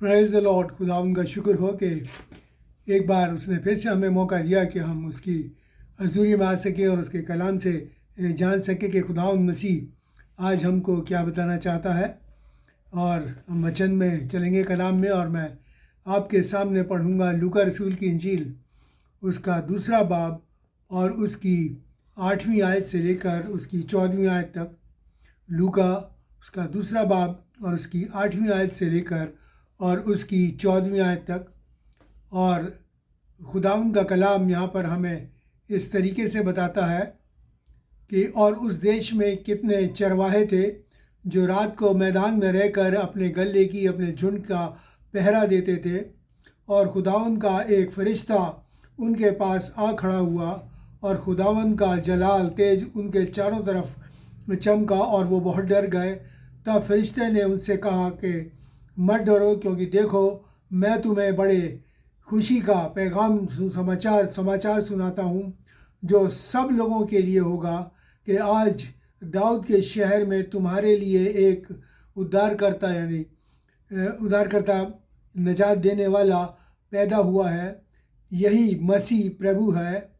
Praise the Lord. खुदा उनका शुक्र हो कि एक बार उसने फिर से हमें मौका दिया कि हम उसकी हज़ूरी में आ सकें और उसके कलाम से जान सकें कि खुदा मसीह आज हमको क्या बताना चाहता है। और हम वचन में चलेंगे कलाम में, और मैं आपके सामने पढ़ूंगा लूका रसूल की इंजील उसका 2 बाब और उसकी 8वीं आयत से लेकर उसकी 14वीं आयत तक। लूका उसका 2 बाब और उसकी 8वीं आयत से लेकर और उसकी 14वीं आयत तक। और खुदावंद का कलाम यहाँ पर हमें इस तरीके से बताता है कि और उस देश में कितने चरवाहे थे जो रात को मैदान में रहकर अपने गले की अपने झुंड का पहरा देते थे, और खुदावंद का एक फरिश्ता उनके पास आ खड़ा हुआ और खुदावंद का जलाल तेज उनके चारों तरफ चमका और वो बहुत डर गए। तब फरिश्ते ने उनसे कहा कि मत डरो, क्योंकि देखो मैं तुम्हें बड़े खुशी का पैगाम समाचार सुनाता हूँ जो सब लोगों के लिए होगा कि आज दाऊद के शहर में तुम्हारे लिए एक उद्धारकर्ता निजात देने वाला पैदा हुआ है। यही मसीह प्रभु है।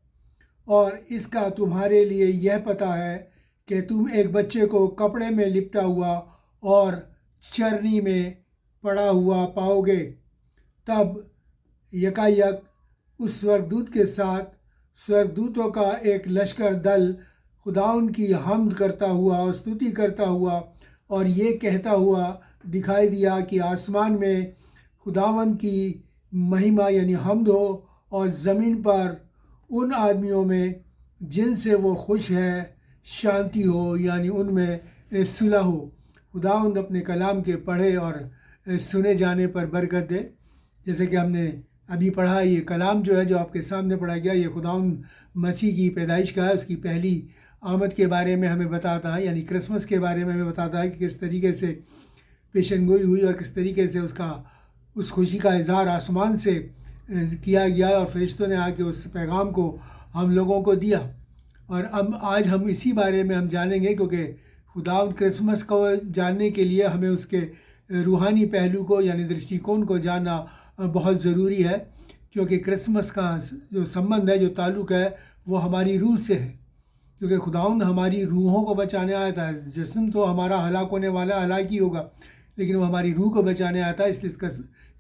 और इसका तुम्हारे लिए यह पता है कि तुम एक बच्चे को कपड़े में लिपटा हुआ और चरनी में पड़ा हुआ पाओगे। तब यकायक उस स्वर्गदूत के साथ स्वर्गदूतों का एक लश्कर दल खुदाउन की हम्द करता हुआ और स्तुति करता हुआ और ये कहता हुआ दिखाई दिया कि आसमान में खुदावन की महिमा यानी हम्द हो, और ज़मीन पर उन आदमियों में जिनसे वो खुश है शांति हो, यानी उनमें सुलह हो। खुदावंद अपने कलाम के पढ़े और सुने जाने पर बरकत दे। जैसे कि हमने अभी पढ़ा, ये कलाम जो है जो आपके सामने पढ़ा गया, ये खुदावंद मसीह की पैदाइश का है, उसकी पहली आमद के बारे में हमें बताता है, यानी क्रिसमस के बारे में हमें बताता है कि किस तरीके से पेशनगोई हुई और किस तरीके से उस खुशी का इज़हार आसमान से किया गया और फरिश्तों ने आके उस पैगाम को हम लोगों को दिया। और अब आज हम इसी बारे में हम जानेंगे, क्योंकि खुदावंद क्रिसमस को जानने के लिए हमें उसके रूहानी पहलू को यानी दृष्टिकोण को जानना बहुत ज़रूरी है, क्योंकि क्रिसमस का जो संबंध है, जो ताल्लुक़ है, वो हमारी रूह से है। क्योंकि खुदावंद हमारी रूहों को बचाने आया था। जिस्म तो हमारा हलाक होने वाला हलाक ही होगा, लेकिन वो हमारी रूह को बचाने आया था, इसलिए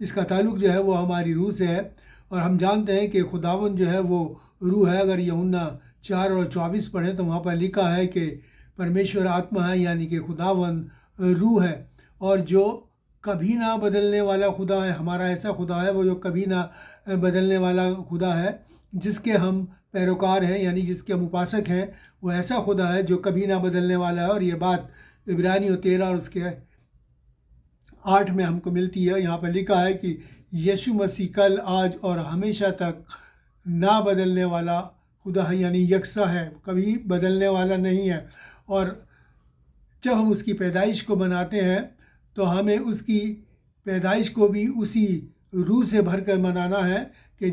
इसका ताल्लुक़ जो है वो हमारी रूह से है। और हम जानते हैं कि खुदावंद जो है वो रूह है। अगर यूहन्ना 4 और 24 पढ़ें तो वहाँ पर लिखा है कि परमेश्वर आत्मा है, यानी कि खुदावंद रूह है। और जो कभी ना बदलने वाला खुदा है, हमारा ऐसा खुदा है वो जो कभी ना बदलने वाला खुदा है, जिसके हम पैरोकार हैं, यानी जिसके हम उपासक हैं, वो ऐसा खुदा है जो कभी ना बदलने वाला है। और ये बात इब्रानियों 13 और उसके 8 में हमको मिलती है। यहाँ पर लिखा है कि यीशु मसीह कल, आज और हमेशा तक ना बदलने वाला खुदा है, यानी यकसा है, कभी बदलने वाला नहीं है। और जब हम उसकी पैदाइश को मनाते हैं तो हमें उसकी पैदाइश को भी उसी रूह से भर कर मनाना है कि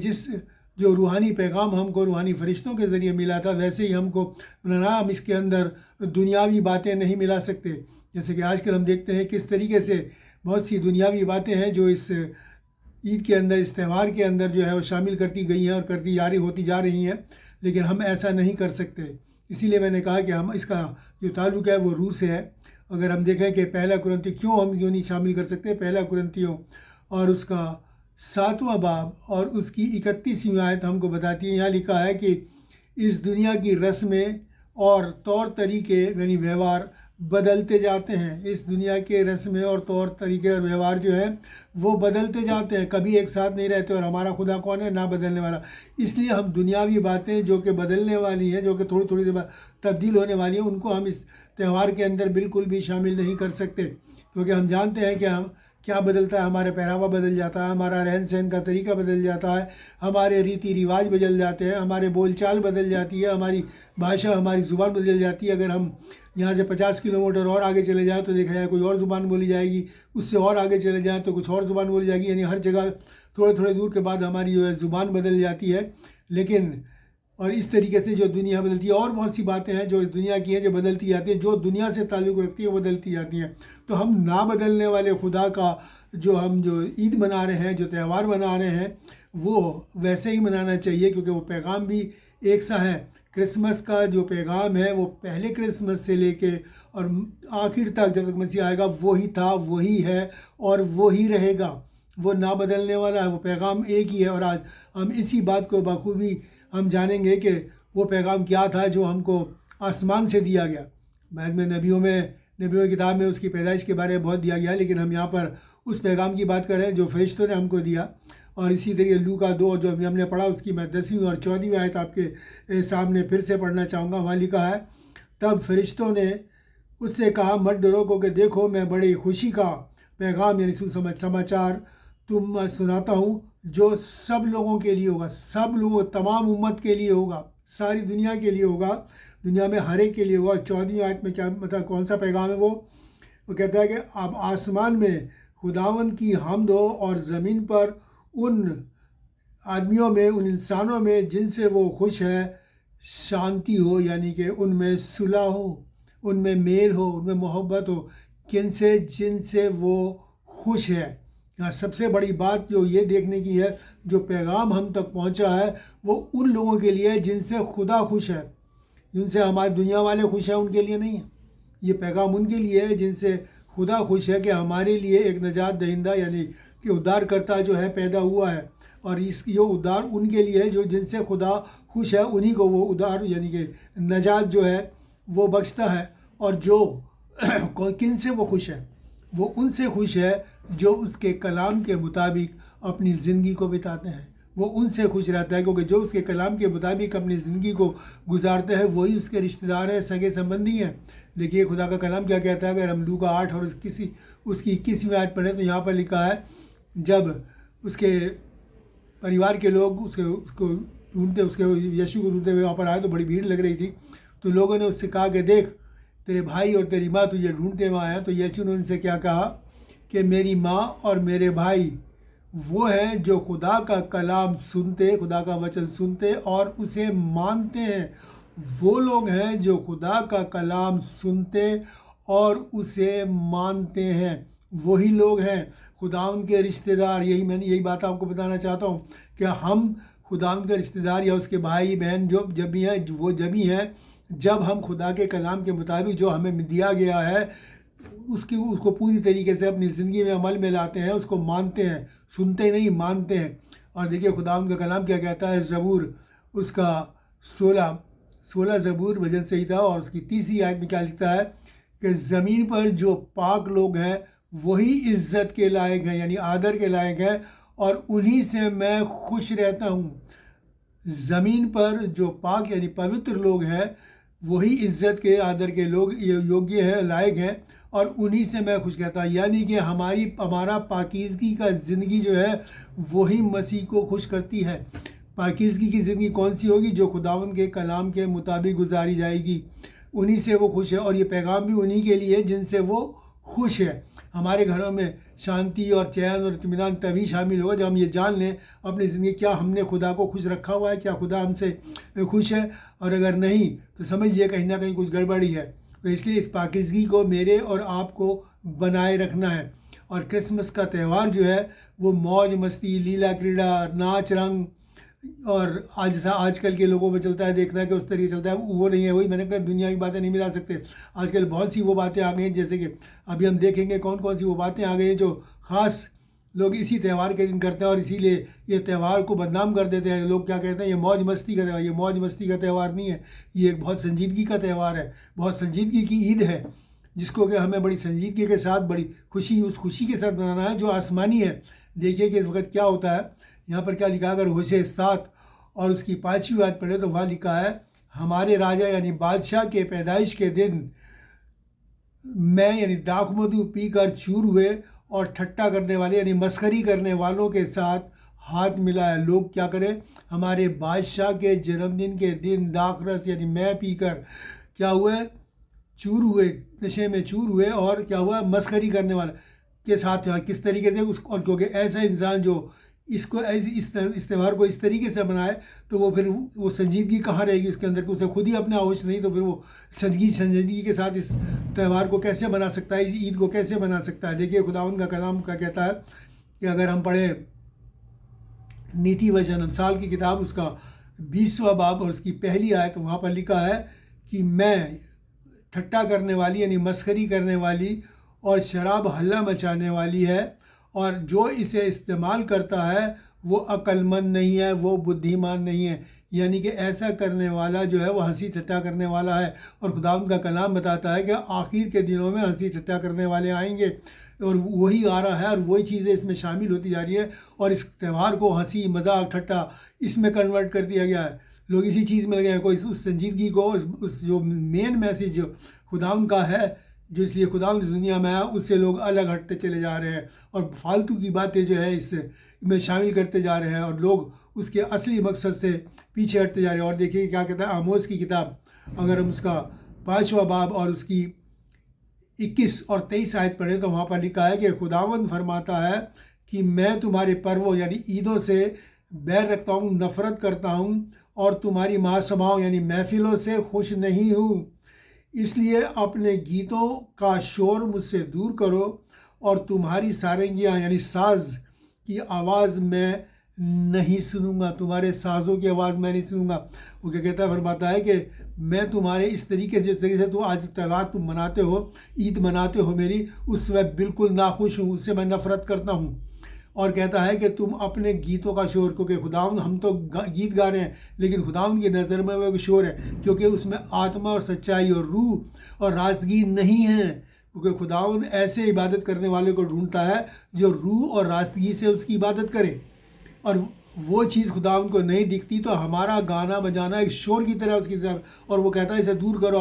जो रूहानी पैगाम हमको रूहानी फरिश्तों के ज़रिए मिला था, वैसे ही हमको मनाना। हम इसके अंदर दुनियावी बातें नहीं मिला सकते। जैसे कि आजकल हम देखते हैं किस तरीके से बहुत सी दुनियावी बातें हैं जो इस ईद के अंदर, इस त्यौहार के अंदर जो है वो शामिल करती गई हैं और होती जा रही हैं, लेकिन हम ऐसा नहीं कर सकते। इसीलिए मैंने कहा कि हम इसका जो ताल्लुक़ है वो रूह से है। अगर हम देखें कि पहला कुरिन्ती क्यों नहीं शामिल कर सकते, पहला कुरिन्तियों और उसका 7वां बाब और उसकी 31वीं आयत हमको बताती है। यहाँ लिखा है कि इस दुनिया की रस्में और तौर तरीके यानी व्यवहार बदलते जाते हैं। इस दुनिया के रस्में और तौर तरीके और व्यवहार जो है वो बदलते जाते हैं, कभी एक साथ नहीं रहते। और हमारा खुदा कौन है? ना बदलने वाला। इसलिए हम दुनियावी बातें जो कि बदलने वाली हैं, जो कि थोड़ी थोड़ी देर तब्दील होने वाली हैं, उनको हम इस त्यौहार के अंदर बिल्कुल भी शामिल नहीं कर सकते। क्योंकि हम जानते हैं कि हम क्या बदलता है, हमारे पहनावा बदल जाता है, हमारा रहन सहन का तरीका बदल जाता है, हमारे रीति रिवाज बदल जाते हैं, हमारे बोलचाल बदल जाती है, हमारी भाषा, हमारी ज़ुबान बदल जाती है। अगर हम यहाँ से 50 किलोमीटर और आगे चले जाएँ तो देखा जाए कोई और ज़ुबान बोली जाएगी, उससे और आगे चले जाएँ तो कुछ और ज़ुबान बोली जाएगी। यानी हर जगह थोड़े थोड़े दूर के बाद हमारी जो है ज़ुबान बदल जाती है। लेकिन और इस तरीके से जो दुनिया बदलती है, और बहुत सी बातें हैं जो इस दुनिया की हैं जो बदलती जाती हैं, जो दुनिया से ताल्लुक़ रखती है वो बदलती जाती हैं। तो हम ना बदलने वाले खुदा का जो हम जो ईद मना रहे हैं, जो त्यौहार मना रहे हैं, वो वैसे ही मनाना चाहिए, क्योंकि वो पैगाम भी एक सा है। क्रिसमस का जो पैगाम है वो पहले क्रिसमस से लेके और आखिर तक जब तक मसीह आएगा वही था, वही है और वही रहेगा। वो ना बदलने वाला है, वो पैगाम एक ही है। और आज हम इसी बात को बखूबी हम जानेंगे कि वो पैगाम क्या था जो हमको आसमान से दिया गया। बाद में नबियों की किताब में उसकी पैदाइश के बारे में बहुत दिया गया, लेकिन हम यहाँ पर उस पैगाम की बात कर रहे हैं जो फरिश्तों ने हमको दिया। और इसी तरीके लूका 2 जो अभी हमने पढ़ा, उसकी मैं 10वीं और 14वीं आयत आपके सामने फिर से पढ़ना चाहूँगा। वहाँ लिखा है, तब फरिश्तों ने उससे कहा, मत डरो, क्योंकि देखो मैं बड़ी खुशी का पैगाम यानी समाचार तुम सुनाता हूँ, जो सब लोगों के लिए होगा, सब लोगों, तमाम उम्मत के लिए होगा, सारी दुनिया के लिए होगा, दुनिया में हर एक के लिए होगा। 14वीं आयत में क्या मतलब कौन सा पैगाम है वो कहता है कि अब आसमान में खुदावन की हम्द हो और ज़मीन पर उन आदमियों में, उन इंसानों में जिनसे वो खुश है, शांति हो, यानी कि उनमें सुलह हो, उनमें मेल हो, उनमें मोहब्बत हो, किनसे, जिनसे वो खुश है। यहाँ सबसे बड़ी बात जो ये देखने की है, जो पैगाम हम तक पहुँचा है वो उन लोगों के लिए है जिनसे खुदा खुश है। जिनसे हमारी दुनिया वाले खुश हैं उनके लिए नहीं है, ये पैगाम उनके लिए है जिनसे खुदा खुश है कि हमारे लिए एक निजात दहिंदा यानी कि उद्धारकर्ता जो है पैदा हुआ है। और ये उद्धार उनके लिए है जो जिनसे खुदा खुश है, उन्हीं को वो उद्धार यानी कि निजात जो है वो बख्शता है। और जो किन से वो खुश है, वो उनसे खुश है जो उसके कलाम के मुताबिक अपनी ज़िंदगी को बिताते हैं। वो उनसे खुश रहता है, क्योंकि जो उसके कलाम के मुताबिक अपनी ज़िंदगी को गुजारते हैं वही उसके रिश्तेदार हैं, सगे संबंधी हैं। देखिए खुदा का कलाम क्या कहता है। अगर हम लूका 8 और उसकी 21वीं आयत पढ़ें तो यहाँ पर लिखा है, जब उसके परिवार के लोग उसको ढूंढते, उसके यीशु को ढूंढते हुए वहाँ पर आए तो बड़ी भीड़ लग रही थी। तो लोगों ने उससे कहा कि देख, तेरे भाई और तेरी माँ तुझे ढूंढते हुए आए हैं। तो यीशु ने उनसे क्या कहा कि मेरी माँ और मेरे भाई वो हैं जो खुदा का कलाम सुनते, खुदा का वचन सुनते और उसे मानते हैं। वो लोग हैं जो खुदा का कलाम सुनते और उसे मानते हैं, वही लोग हैं खुदावंद के रिश्तेदार। यही बात आपको बताना चाहता हूँ कि हम खुदावंद के रिश्तेदार या उसके भाई बहन जो जब भी हैं, वो जब ही हैं जब हम खुदा के कलाम के मुताबिक जो हमें दिया गया है उसको पूरी तरीके से अपनी ज़िंदगी में अमल में लाते हैं, उसको मानते हैं, सुनते नहीं मानते हैं। और देखिए खुदावंद का कलाम क्या कहता है, ज़बूर उसका 16 ज़बूर भजन संहिता और उसकी 3री आयत में क्या लिखता है कि ज़मीन पर जो पाक लोग हैं वही इज़्ज़त के लायक हैं, यानी आदर के लायक हैं, और उन्हीं से मैं खुश रहता हूँ। ज़मीन पर जो पाक यानी पवित्र लोग हैं वही इज़्ज़त के, आदर के लोग योग्य हैं, लायक हैं, और उन्हीं से मैं खुश रहता हूँ। यानी कि हमारा पाकीज़गी का ज़िंदगी जो है वही मसीह को खुश करती है। पाकीज़गी की ज़िंदगी कौन सी होगी? जो खुदावंद के कलाम के मुताबिक गुजारी जाएगी, उन्हीं से वो खुश है। और ये पैगाम भी उन्हीं के लिए जिनसे वो खुश है। हमारे घरों में शांति और चैन और इत्मीनान तभी शामिल होगा जब हम ये जान लें अपनी ज़िंदगी क्या हमने खुदा को खुश रखा हुआ है, क्या खुदा हमसे खुश है। और अगर नहीं तो समझिए कहीं ना कहीं कुछ गड़बड़ी है। तो इसलिए इस पाकीज़गी को मेरे और आपको बनाए रखना है। और क्रिसमस का त्यौहार जो है वो मौज मस्ती, लीला क्रीड़ा, नाच रंग और आजकल के लोगों में चलता है, देखता है कि उस तरीके चलता है, वो नहीं है। वही मैंने कहा दुनिया की बातें नहीं मिला सकते। आजकल बहुत सी वो बातें आ गई हैं, जैसे कि अभी हम देखेंगे कौन कौन सी वो बातें आ गई हैं जो ख़ास लोग इसी त्यौहार के दिन करते हैं और इसीलिए ये त्यौहार को बदनाम कर देते हैं। लोग क्या कहते हैं, ये मौज मस्ती का त्यौहार। ये मौज मस्ती का त्यौहार नहीं है, ये एक बहुत संजीदगी का त्यौहार है, बहुत संजीदगी की ईद है, जिसको कि हमें बड़ी संजीदगी के साथ, बड़ी खुशी, उस खुशी के साथ मनाना है जो आसमानी है। देखिए कि इस वक्त क्या होता है। यहाँ पर क्या लिखा, अगर होशे 7 और उसकी 5वीं बात पढ़े तो वहाँ लिखा है, हमारे राजा यानी बादशाह के पैदाइश के दिन मैं यानी दाख मधु पीकर चूर हुए और ठट्टा करने वाले यानी मस्खरी करने वालों के साथ हाथ मिलाया। लोग क्या करें, हमारे बादशाह के जन्मदिन के दिन दाख रस यानी मैं पीकर क्या हुए, चूर हुए, नशे में चूर हुए, और क्या हुआ, मस्खरी करने वाला के साथ किस तरीके से और क्योंकि ऐसा इंसान जो इसको इस त्यौहार को इस तरीके से मनाए तो वो फिर वो संजीदगी कहाँ रहेगी उसके अंदर, कि उसे खुद ही अपना होश नहीं, तो फिर वो संजीदगी के साथ इस त्यौहार को कैसे मना सकता है, इस ईद को कैसे मना सकता है। देखिए खुदावंद का कलाम का कहता है कि अगर हम पढ़ें नीति वचन अमसाल की किताब उसका 20वां बाब और उसकी पहली आयत, वहाँ पर लिखा है कि मैं ठट्टा करने वाली यानी मस्करी करने वाली और शराब हल्ला मचाने वाली है, और जो इसे इस्तेमाल करता है वो अक्लमंद नहीं है, वो बुद्धिमान नहीं है। यानी कि ऐसा करने वाला जो है वो हंसी ठट्टा करने वाला है। और खुदावंद का कलाम बताता है कि आखिर के दिनों में हंसी ठट्टा करने वाले आएंगे, और वही आ रहा है और वही चीज़ें इसमें शामिल होती जा रही है, और इस त्यौहार को हंसी मजाक ठट्टा इसमें कन्वर्ट कर दिया गया है। लोग इसी चीज़ में लगे हैं, कोई उस संजीदगी को, उस जो मेन मैसेज जो खुदावंद का है, जो इसलिए खुदावंद इस दुनिया में आया, उससे लोग अलग हटते चले जा रहे हैं और फालतू की बातें जो है इसमें शामिल करते जा रहे हैं, और लोग उसके असली मकसद से पीछे हटते जा रहे हैं। और देखिए क्या कहता है आमोस की किताब, अगर हम उसका 5वां बाब और उसकी 21 और 23 आयत पढ़ें तो वहाँ पर लिखा है कि खुदावंद फरमाता है कि मैं तुम्हारे पर्वों यानी ईदों से बैर रखता हूँ, नफ़रत करता हूँ, और तुम्हारी महासभाओं यानी महफिलों से खुश नहीं हूँ। इसलिए अपने गीतों का शोर मुझसे दूर करो, और तुम्हारी सारंगियाँ यानी साज की आवाज़ मैं नहीं सुनूंगा, तुम्हारे साज़ों की आवाज़ मैं नहीं सुनूंगा। वो क्या कहता है, फरमाता है कि मैं तुम्हारे इस तरीके से, जिस तरीके से तुम आज त्यौहार तुम मनाते हो, ईद मनाते हो मेरी, उससे मैं बिल्कुल नाखुश हूँ, उससे मैं नफ़रत करता हूँ। और कहता है कि तुम अपने गीतों का शोर, क्योंकि खुदावंद हम तो गीत गा रहे हैं लेकिन खुदावंद की नज़र में वो शोर है, क्योंकि उसमें आत्मा और सच्चाई और रूह और रास्तगी नहीं है। क्योंकि खुदावंद ऐसे इबादत करने वाले को ढूंढता है जो रूह और रास्तगी से उसकी इबादत करे, और वो चीज़ खुदावंद को नहीं दिखती, तो हमारा गाना बजाना एक शोर की तरह उसकी तरफ, और वो कहता है इसे दूर करो,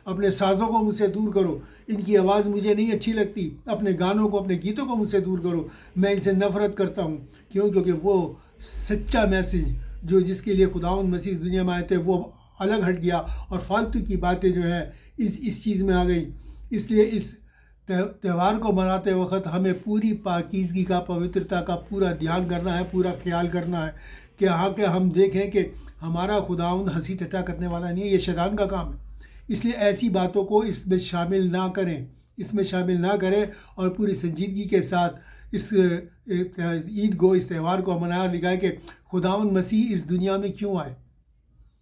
अपने साज़ों को मुझसे दूर करो, इनकी आवाज़ मुझे नहीं अच्छी लगती, अपने गानों को, अपने गीतों को मुझसे दूर करो, मैं इनसे नफ़रत करता हूँ। क्यों? क्योंकि वो सच्चा मैसेज जो जिसके लिए खुदावंद मसीह इस दुनिया में आए थे वो अलग हट गया, और फालतू की बातें जो है इस चीज़ में आ गई। इसलिए इस त्यौहार को मनाते वक्त हमें पूरी पाकीज़गी का, पवित्रता का पूरा ध्यान करना है, पूरा ख्याल करना है कि हाँ कि हम देखें कि हमारा खुदावंद हंसी ठट्टा करने वाला नहीं है, ये शैतान का काम है। इसलिए ऐसी बातों को इसमें शामिल ना करें, इसमें शामिल ना करें, और पूरी संजीदगी के साथ इस ईद को, इस त्यौहार को मनाया। लिखा है कि खुदावंद मसीह इस दुनिया में क्यों आए।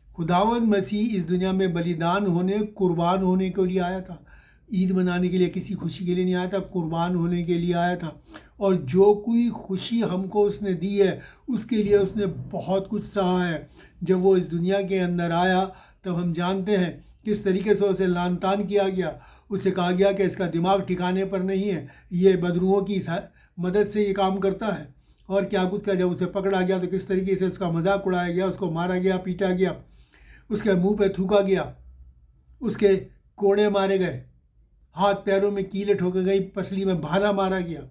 खुदावंद मसीह इस दुनिया में बलिदान होने, कुर्बान होने के लिए आया था। ईद मनाने के लिए, किसी खुशी के लिए नहीं आया था, कुर्बान होने के लिए आया था। और जो कोई खुशी हमको उसने दी है उसके लिए उसने बहुत कुछ सहा है। जब वो इस दुनिया के अंदर आया तब हम जानते हैं किस तरीके से उसे लान तान किया गया। उसे कहा गया कि इसका दिमाग ठिकाने पर नहीं है, ये बदरुओं की मदद से ये काम करता है, और क्या कुछ किया। जब उसे पकड़ा गया तो किस तरीके से उसका मजाक उड़ाया गया, उसको मारा गया, पीटा गया, उसके मुंह पे थूका गया, उसके कोड़े मारे गए, हाथ पैरों में कीलें ठोके गई, पसली में भाला मारा गया,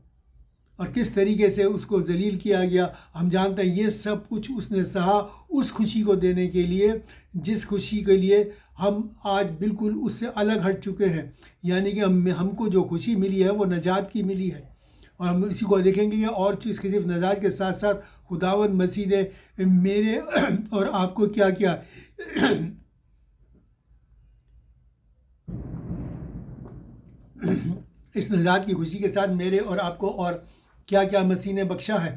और किस तरीके से उसको जलील किया गया। हम जानते हैं ये सब कुछ उसने सहा उस खुशी को देने के लिए जिस खुशी के लिए हम आज बिल्कुल उससे अलग हट चुके हैं। यानी कि हमको जो खुशी मिली है वो नजात की मिली है, और हम इसी को देखेंगे कि और चीज़ के सिर्फ नजात के साथ साथ खुदावंद मसीह ने मेरे और आपको क्या किया। इस नजात की खुशी के साथ मेरे और आपको और क्या क्या मसीह ने बख्शा है।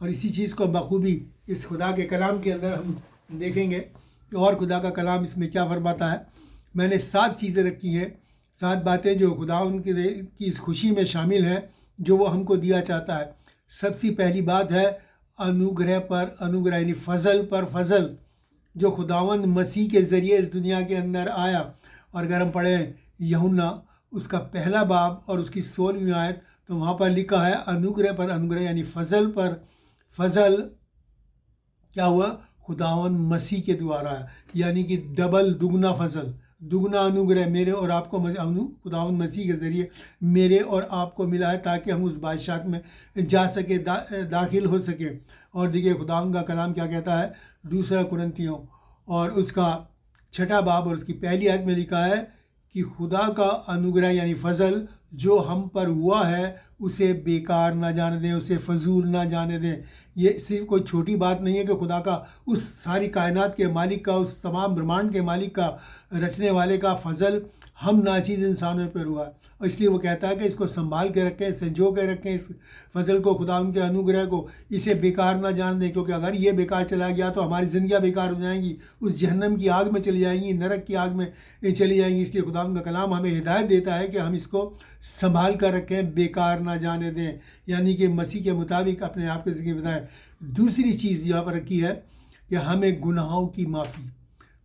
और इसी चीज़ को बखूबी इस खुदा के कलाम के अंदर हम देखेंगे कि और खुदा का कलाम इसमें क्या फरमाता है। मैंने 7 चीज़ें रखी हैं, 7 बातें जो खुदा की इस खुशी में शामिल हैं, जो वो हमको दिया चाहता है। सबसे पहली बात है अनुग्रह पर अनुग्रह, यानी फ़ज़ल पर फ़ज़ल, जो खुदावंद मसीह के ज़रिए इस दुनिया के अंदर आया। और अगर हम पढ़ें यूहन्ना उसका 1 बाब और उसकी 16वीं आयत, तो वहाँ पर लिखा है अनुग्रह पर अनुग्रह, यानी फ़ज़ल पर फ़ज़ल क्या हुआ, खुदावंद मसीह के द्वारा, यानी कि डबल दुगना फ़ज़ल, दुगना अनुग्रह मेरे और आपको खुदावंद मसीह के ज़रिए मेरे और आपको मिला है, ताकि हम उस बादशाहत में जा सके, दाखिल हो सके। और देखिए खुदावंद का कलाम क्या कहता है, 2 कुरिन्थियों और उसका 6 बाब और उसकी 1 आयत में लिखा है कि खुदा का अनुग्रह यानी फ़ज़ल जो हम पर हुआ है उसे बेकार ना जाने दें, उसे फजूल ना जाने दें। ये सिर्फ कोई छोटी बात नहीं है कि खुदा का, उस सारी कायनात के मालिक का, उस तमाम ब्रह्मांड के मालिक का, रचने वाले का फजल हम नाचीज़ इंसानों पर हुआ। और इसलिए वो कहता है कि इसको संभाल के रखें, संजो के रखें, इस फजल को, खुदा उनके अनुग्रह को, इसे बेकार ना जान दें। क्योंकि अगर ये बेकार चला गया तो हमारी ज़िंदगियाँ बेकार हो जाएंगी, उस जहन्नम की आग में चली जाएंगी, नरक की आग में चली जाएंगी। इसलिए खुदा उनका कलाम हमें हिदायत देता है कि हम इसको संभाल कर रखें, बेकार ना जाने दें, यानी कि मसीह के मुताबिक अपने आप की ज़िंदगी बताएं। दूसरी चीज़ यहाँ पर रखी है कि हमें गुनाहों की माफ़ी,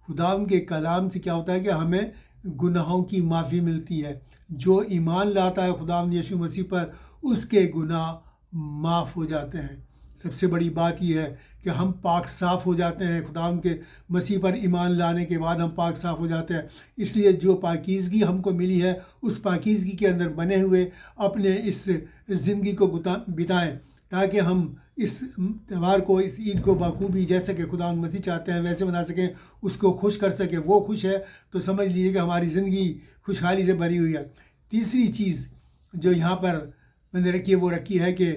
खुदा के कलाम से क्या होता है कि हमें गुनाहों की माफ़ी मिलती है। जो ईमान लाता है खुदा यीशु मसीह पर, उसके गुनाह माफ़ हो जाते हैं। सबसे बड़ी बात यह है कि हम पाक साफ़ हो जाते हैं। खुदा के मसीह पर ईमान लाने के बाद हम पाक साफ़ हो जाते हैं। इसलिए जो पाकीज़गी हमको मिली है, उस पाकीज़गी के अंदर बने हुए अपने इस ज़िंदगी को बिताएं, ताकि हम इस त्यौहार को, इस ईद को बखूबी, जैसे कि खुदा मसीह चाहते हैं वैसे बना सकें, उसको खुश कर सकें। वो खुश है तो समझ लीजिए कि हमारी ज़िंदगी खुशहाली से भरी हुई है। तीसरी चीज़ जो यहाँ पर मैंने रखी है वो रखी है कि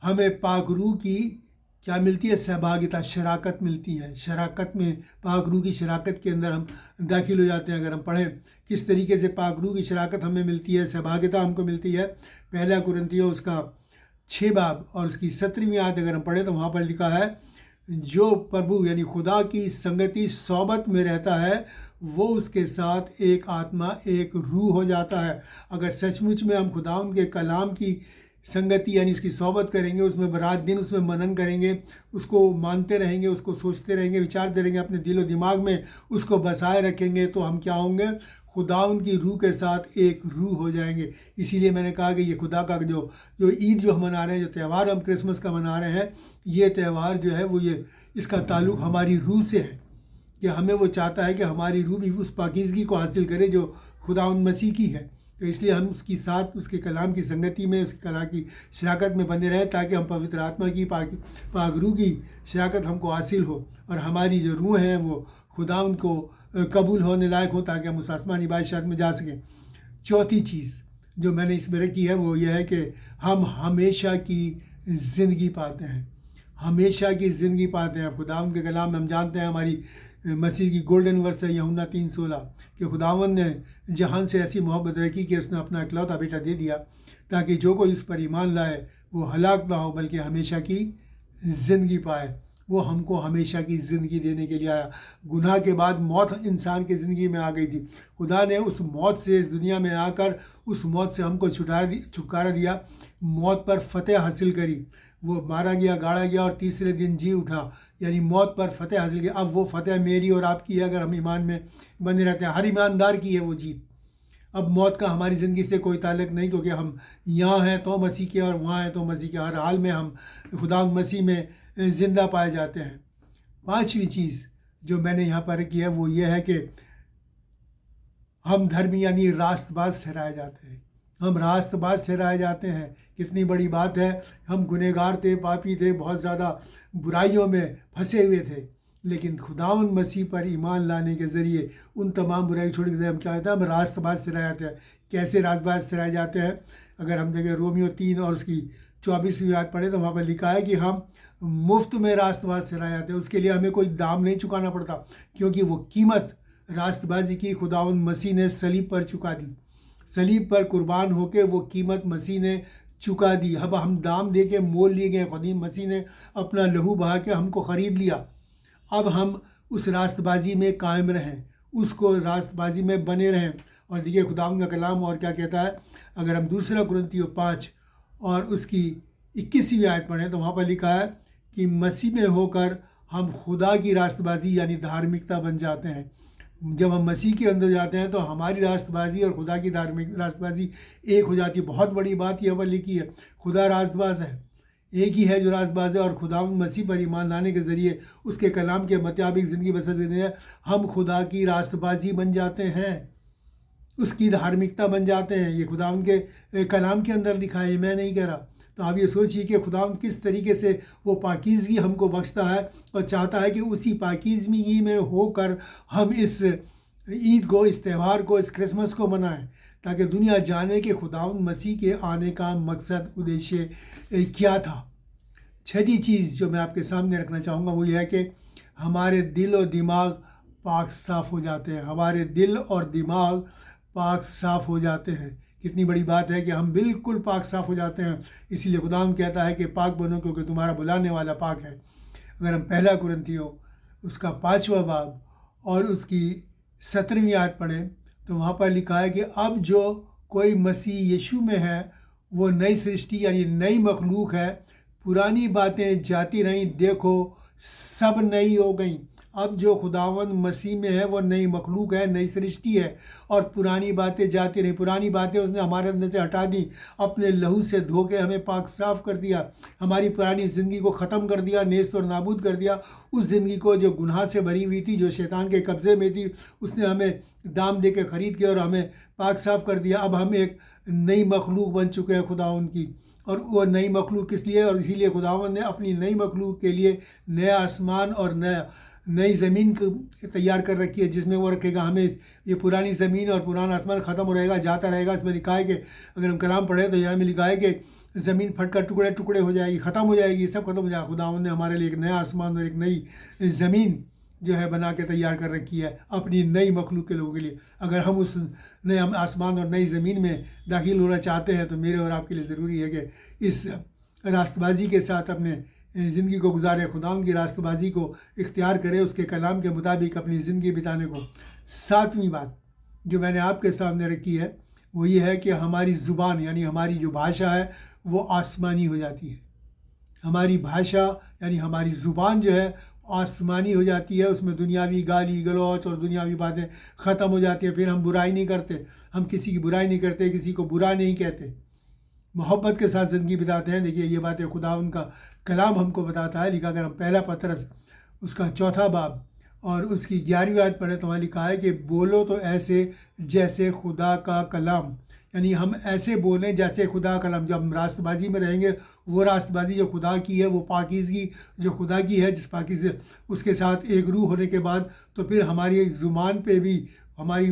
हमें पाक रूह की क्या मिलती है, सहभागिता, शराकत मिलती है। शराकत में, पाक रूह की शराकत के अंदर हम दाखिल हो जाते हैं। अगर हम पढ़ें किस तरीके से पाक रूह की शराकत हमें मिलती है, सहभागिता हमको मिलती है, पहला कुरिन्थियों उसका 6 बाब और उसकी 17वीं आयत अगर हम पढ़ें तो वहाँ पर लिखा है, जो प्रभु यानी खुदा की संगति सोबत में रहता है वो उसके साथ एक आत्मा, एक रूह हो जाता है। अगर सचमुच में हम खुदा के कलाम की संगति यानी उसकी सोबत करेंगे, उसमें रात दिन उसमें मनन करेंगे, उसको मानते रहेंगे, उसको सोचते रहेंगे, विचारते रहेंगे, अपने दिलो दिमाग में उसको बसाए रखेंगे, तो हम क्या होंगे, खुदा की रूह के साथ एक रूह हो जाएंगे। इसीलिए मैंने कहा कि ये खुदा का जो ईद जो हम मना रहे हैं, जो त्यौहार हम क्रिसमस का मना रहे हैं, ये त्यौहार जो है वो ये इसका ताल्लुक़ हमारी रूह से है कि हमें वो चाहता है कि हमारी रूह भी उस पाकीज़गी को हासिल करे जो खुदा मसीह की है। तो इसलिए हम उसकी साथ, उसके कलाम की संगति में, उसके कला की शराकत में बने रहें, ताकि हम पवित्र आत्मा की पाक रूह की शराकत हमको हासिल हो और हमारी जो रूह हैं वो खुदा उनको कबूल होने लायक हो, ताकि हम उस आसमानी बादशाहत में जा सकें। चौथी चीज़ जो मैंने इसमें रखी है वो यह है कि हम हमेशा की ज़िंदगी पाते हैं, हमेशा की ज़िंदगी पाते हैं। खुदा के कलाम में हम जानते हैं, हमारी मसीह की गोल्डन वर्स है यूहन्ना 3:16 कि खुदावन ने जहान से ऐसी मोहब्बत रखी कि उसने अपना इकलौता बेटा दे दिया, ताकि जो कोई उस पर ईमान लाए वो हलाक ना हो बल्कि हमेशा की ज़िंदगी पाए। वो हमको हमेशा की ज़िंदगी देने के लिए आया। गुनाह के बाद मौत इंसान की ज़िंदगी में आ गई थी। खुदा ने उस मौत से, इस दुनिया में आकर उस मौत से हमको छुटकारा दिया, मौत पर फतेह हासिल करी। वो मारा गया, गाड़ा गया और तीसरे दिन जी उठा, यानी मौत पर फतेह हासिल की। अब वो फतेह मेरी और आपकी है अगर हम ईमान में बने रहते हैं। हर ईमानदार की है वो जीत। अब मौत का हमारी ज़िंदगी से कोई ताल्लुक नहीं, क्योंकि हम यहाँ हैं तो मसीह के और वहाँ हैं तो मसीह के। हर हाल में हम खुदा मसीह में ज़िंदा पाए जाते हैं। पांचवी चीज़ जो मैंने यहाँ पर की है वो ये है कि हम धर्मी यानी रास्तबाज ठहराए जाते हैं। हम रास्तबाज ठहराए जाते हैं। कितनी बड़ी बात है। हम गुनहगार थे, पापी थे, बहुत ज़्यादा बुराइयों में फंसे हुए थे, लेकिन खुदावन मसीह पर ईमान लाने के ज़रिए उन तमाम बुराई छोड़ के हम क्या होता है, हम रास्तबाज ठहराए जाते हैं। कैसे रास्तबाज ठहराए जाते हैं? अगर हम देखें रोमियो 3 और उसकी 24वीं आयत पढ़े तो वहाँ पर लिखा है कि हम मुफ्त में रास्तबाज ठहराए जाते हैं। उसके लिए हमें कोई दाम नहीं चुकाना पड़ता, क्योंकि वो कीमत रास्तबाजी की खुदावन मसीह ने सलीब पर चुका दी। सलीब पर कुर्बान होके वो कीमत मसीह ने चुका दी। अब हम दाम दे के मोल लिए गए। खुदा मसीह ने अपना लहू बहा के हमको ख़रीद लिया। अब हम उस रास्तबाजी में कायम रहें, उसको रास्तबाजी में बने रहें। और देखिए खुदावंद का कलाम और क्या कहता है। अगर हम दूसरा कुरिन्थियों 5 और उसकी 21वीं आयत पढ़ें तो वहाँ पर लिखा है कि मसीह में होकर हम खुदा की रास्तबाजी यानी धार्मिकता बन जाते हैं। जब हम मसीह के अंदर जाते हैं तो हमारी रास्तबाजी और खुदा की धार्मिक रास्तबाजी एक हो जाती है। बहुत बड़ी बात यह पर लिखी है, खुदा रास्तबाज है, एक ही है जो रास्तबाज है। और खुदा मसीह पर ईमान लाने के ज़रिए उसके कलाम के मुताबिक ज़िंदगी बसर करते हैं, हम खुदा की रास्तबाजी बन जाते हैं, उसकी धार्मिकता बन जाते हैं। ये खुदा के कलाम के अंदर लिखा है, मैं नहीं कह रहा। तो आप ये सोचिए कि खुदा किस तरीके से वो पाकीज़गी हमको बख्शता है और चाहता है कि उसी पाकीज़गी में होकर हम इस ईद को, इस त्यौहार को, इस क्रिसमस को मनाएं, ताकि दुनिया जाने कि खुदावंद मसीह के आने का मकसद उद्देश्य क्या था। छठी चीज़ जो मैं आपके सामने रखना चाहूँगा वो ये है कि हमारे दिल और दिमाग पाक साफ़ हो जाते हैं। हमारे दिल और दिमाग पाक साफ़ हो जाते हैं। कितनी बड़ी बात है कि हम बिल्कुल पाक साफ़ हो जाते हैं। इसीलिए खुदावंद कहता है कि पाक बनो क्योंकि तुम्हारा बुलाने वाला पाक है। अगर हम पहला कुरिन्थियों उसका 5वां बाब और उसकी 17वीं आयत पढ़ें तो वहाँ पर लिखा है कि अब जो कोई मसीह यीशु में है वो नई सृष्टि यानी नई मखलूक है। पुरानी बातें जाती रहीं, देखो सब नई हो गई। अब जो खुदावंद मसीह में है वो नई मखलूक है, नई सृष्टि है और पुरानी बातें जाती रहीं। पुरानी बातें उसने हमारे अंदर से हटा दी, अपने लहू से धो के हमें पाक साफ कर दिया, हमारी पुरानी ज़िंदगी को ख़त्म कर दिया, नेस्त और नाबूद कर दिया। उस ज़िंदगी को जो गुनाह से भरी हुई थी, जो शैतान के कब्ज़े में थी, उसने हमें दाम दे के ख़रीद किया और हमें पाक साफ कर दिया। अब हम एक नई मखलूक बन चुके हैं खुदावंद की। और वो नई मखलूक किस लिए? और इसीलिए खुदावंद ने अपनी नई मखलूक के लिए नया आसमान और नई ज़मीन तैयार कर रखी है जिसमें वो रखेगा हमें। ये पुरानी ज़मीन और पुराना आसमान ख़त्म हो रहेगा, जाता रहेगा। इसमें लिखा है कि अगर हम कलाम पढ़ें तो यहाँ में लिखा है कि ज़मीन फटकर टुकड़े टुकड़े हो जाएगी, ख़त्म हो जाएगी, सब खत्म हो जाएगा। खुदावंद ने हमारे लिए एक नया आसमान और एक नई ज़मीन जो है बना के तैयार कर रखी है अपनी नई मखलूक के लोगों के लिए। अगर हम उस नए आसमान और नई ज़मीन में दाखिल होना चाहते हैं तो मेरे और आपके लिए ज़रूरी है कि इस रास्तबाजी के साथ अपने ज़िंदगी को गुजारें, खुदावंद की रास्तबाजी को इख्तियार करें, उसके कलाम के मुताबिक अपनी ज़िंदगी बिताने को। 7वीं बात जो मैंने आपके सामने रखी है वो ये है कि हमारी ज़ुबान यानी हमारी जो भाषा है वो आसमानी हो जाती है। हमारी भाषा यानी हमारी ज़ुबान जो है आसमानी हो जाती है। उसमें दुनियावी गाली गलौच और दुनियावी बातें ख़त्म हो जाती हैं। फिर हम बुराई नहीं करते, हम किसी की बुराई नहीं करते, किसी को बुरा नहीं कहते, मोहब्बत के साथ ज़िंदगी बिताते हैं। देखिए ये बातें खुदावंद का कलाम हमको बताता है। लिखा अगर हम पहला पतरस उसका 4था बाब और उसकी 11वीं आयत पढ़े तो वहाँ लिखा है कि बोलो तो ऐसे जैसे खुदा का कलाम, यानी हम ऐसे बोलें जैसे खुदा का कलाम। जब हम रास्तबाजी में रहेंगे वो रास्तबाजी जो खुदा की है, वो पाकीज़गी जो खुदा की है, जिस पाकीज़ उसके साथ एक रूह होने के बाद तो फिर हमारी ज़ुबान पे भी, हमारी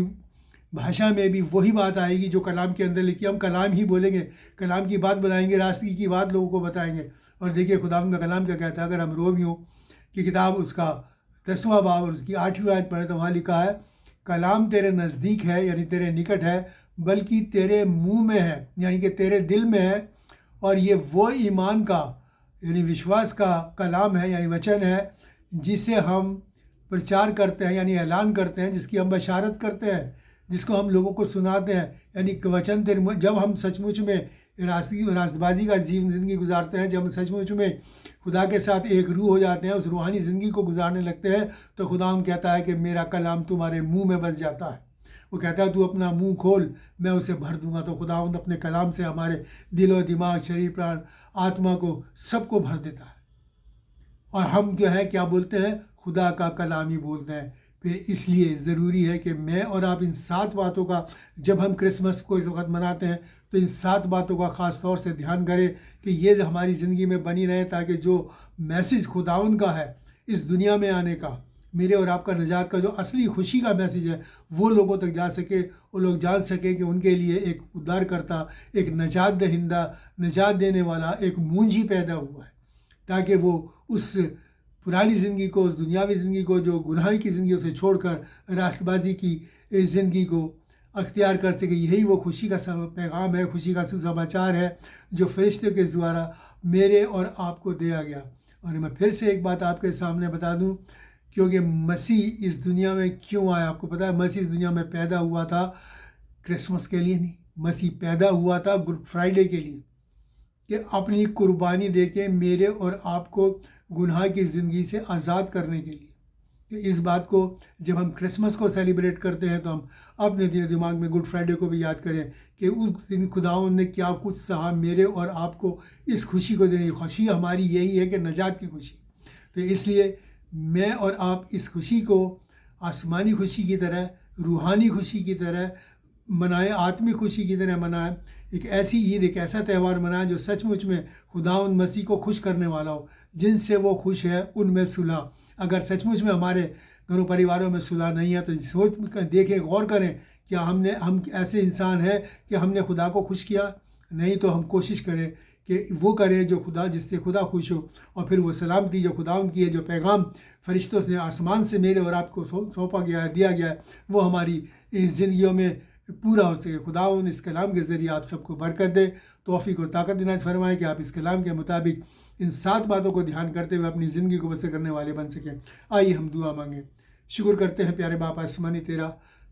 भाषा में भी वही बात आएगी जो कलाम के अंदर लिखी। हम कलाम ही बोलेंगे, कलाम की बात बनाएंगे, रास्ते की बात लोगों को बताएंगे। और देखिए खुदावंद का कलाम क्या कहता है। अगर हम रोमियो की किताब उसका 10वां बाब और उसकी 8वीं आयत पढ़े तो वहाँ लिखा है कलाम तेरे नज़दीक है यानी तेरे निकट है, बल्कि तेरे मुंह में है यानी कि तेरे दिल में है। और ये वो ईमान का यानी विश्वास का कलाम है यानी वचन है जिसे हम प्रचार करते हैं यानी ऐलान करते हैं, जिसकी हम बशारत करते हैं, जिसको हम लोगों को सुनाते हैं। यानी वचन तेरे, जब हम सचमुच में रास्तबाजी का जीवन ज़िंदगी गुजारते हैं, जब हम सचमुच में खुदा के साथ एक रूह हो जाते हैं, उस रूहानी ज़िंदगी को गुजारने लगते हैं तो खुदा कहता है कि मेरा कलाम तुम्हारे मुंह में बस जाता है। वो कहता है तू अपना मुंह खोल, मैं उसे भर दूंगा। तो खुदावंद अपने कलाम से हमारे दिल और दिमाग, शरीर, प्राण, आत्मा को सबको भर देता है। और हम जो है क्या बोलते हैं? खुदा का कलाम ही बोलते हैं। फिर इसलिए ज़रूरी है कि मैं और आप इन 7 बातों का, जब हम क्रिसमस को इस वक्त मनाते हैं तो इन 7 बातों का ख़ास तौर से ध्यान करें कि ये हमारी ज़िंदगी में बनी रहे, ताकि जो मैसेज खुदावंद का है इस दुनिया में आने का, मेरे और आपका निजात का जो असली खुशी का मैसेज है वो लोगों तक जा सके, वो लोग जान सकें कि उनके लिए एक उद्धारकर्ता, एक निजात दहिंदा, निजात देने वाला एक मुंजी पैदा हुआ है, ताकि वो उस पुरानी ज़िंदगी को, उस दुनियावी ज़िंदगी को, जो गुनाह की ज़िंदगी उसे छोड़कर रास्तबाजी की ज़िंदगी को अख्तियार कर सके। यही वो खुशी का पैगाम है, खुशी का सुसमाचार है जो फरिश्ते के द्वारा मेरे और आपको दिया गया। और मैं फिर से एक बात आपके सामने बता दूं, क्योंकि मसीह इस दुनिया में क्यों आया। आपको पता है मसीह इस दुनिया में पैदा हुआ था क्रिसमस के लिए नहीं, मसीह पैदा हुआ था गुड फ्राइडे के लिए, कि अपनी कुर्बानी देके मेरे और आपको गुनाह की ज़िंदगी से आज़ाद करने के लिए। तो इस बात को जब हम क्रिसमस को सेलिब्रेट करते हैं तो हम अपने दिल दिमाग में गुड फ्राइडे को भी याद करें कि उस दिन खुदावंद ने क्या कुछ सहा मेरे और आपको इस खुशी को देने की। खुशी हमारी यही है कि निजात की खुशी। तो इसलिए मैं और आप इस खुशी को आसमानी खुशी की तरह, रूहानी खुशी की तरह मनाएं, आत्मिक खुशी की तरह मनाएं। एक ऐसी ईद, एक ऐसा त्यौहार मनाएं जो सचमुच में खुदावंद मसीह को खुश करने वाला हो। जिनसे वो खुश है उनमें सुलह। अगर सचमुच में हमारे घरों परिवारों में सुलह नहीं है तो सोच देखें, गौर करें क्या हम ऐसे इंसान हैं कि हमने खुदा को खुश किया? नहीं, तो हम कोशिश करें कि वो करें जो खुदा, जिससे खुदा खुश हो, और फिर वो सलामती जो खुदा की है, जो पैगाम फरिश्तों से आसमान से मेरे और आपको सौंपा गया है, दिया गया है, वो हमारी इस ज़िंदगियों में पूरा हो सके। खुदा इस कलाम के ज़रिए आप सबको बरकत दे, तौफीक और ताकत देना फरमाए कि आप इस कलाम के मुताबिक इन 7 बातों को ध्यान करते हुए अपनी ज़िंदगी को बसर करने वाले बन सकें। आइए हम दुआ मांगें। शुक्र करते हैं प्यारे बाप आसमानी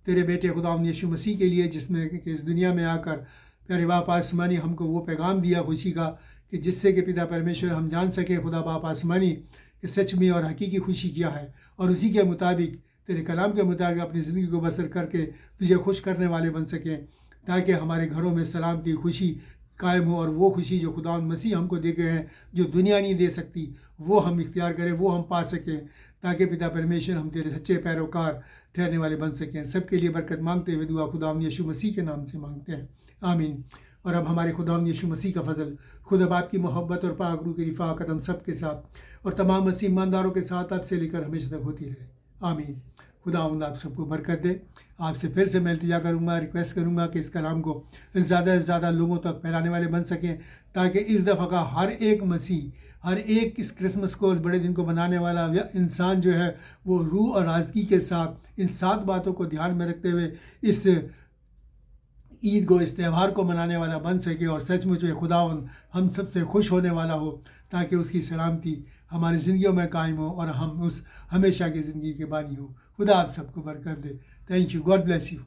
तेरे बेटे खुदावंद यीशु मसीह के लिए, जिसमें कि इस दुनिया में आकर प्यारे बाप आसमानी हमको वो पैगाम दिया खुशी का, कि जिससे कि पिता परमेश्वर हम जान सके खुदा बाप आसमानी कि सच में और हकीकी खुशी क्या है, और उसी के मुताबिक तेरे कलाम के मुताबिक अपनी ज़िंदगी को बसर करके तुझे खुश करने वाले बन सकें, ताकि हमारे घरों में सलामती खुशी कायम हो, और वो खुशी जो खुदा मसीह हमको दे गए हैं, जो दुनिया नहीं दे सकती, वो हम इख्तियार करें, वो हम पा सकें, ताकि पिता परमेश्वर हम तेरे सच्चे पैरोकार ठहरने वाले बन सकें। सबके लिए बरकत मांगते हुए दुआ खुदावंद यीशु मसीह के नाम से मांगते हैं, आमीन। और अब हमारे खुदावंद यीशु मसीह का फजल, खुदा बाप की मोहब्बत और पाक रूह की रिफ़ाक़त हम सब के साथ और तमाम मसीह ईमानदारों के साथ अब से लेकर हमेशा तक होती रहे, आमीन। खुदावंद आप सबको बरकत दे। आपसे फिर से मैं इल्तिजा करूँगा, रिक्वेस्ट करूँगा कि इस कलाम को ज़्यादा से ज़्यादा लोगों तक फैलाने वाले बन सकें, ताकि इस दफ़ा का हर एक मसीह, हर एक इस क्रिसमस को, इस बड़े दिन को बनाने वाला इंसान जो है, वो रूह और आज़गी के साथ इन 7 बातों को ध्यान में रखते हुए इस ईद को, इस त्यौहार को मनाने वाला बन सके, और सचमुच में खुदावंद हम सब से खुश होने वाला हो, ताकि उसकी सलामती हमारी ज़िंदगियों में कायम हो और हम उस हमेशा की ज़िंदगी के बानी हो। खुदा आप सबको बरकत दे। Thank you. God bless you.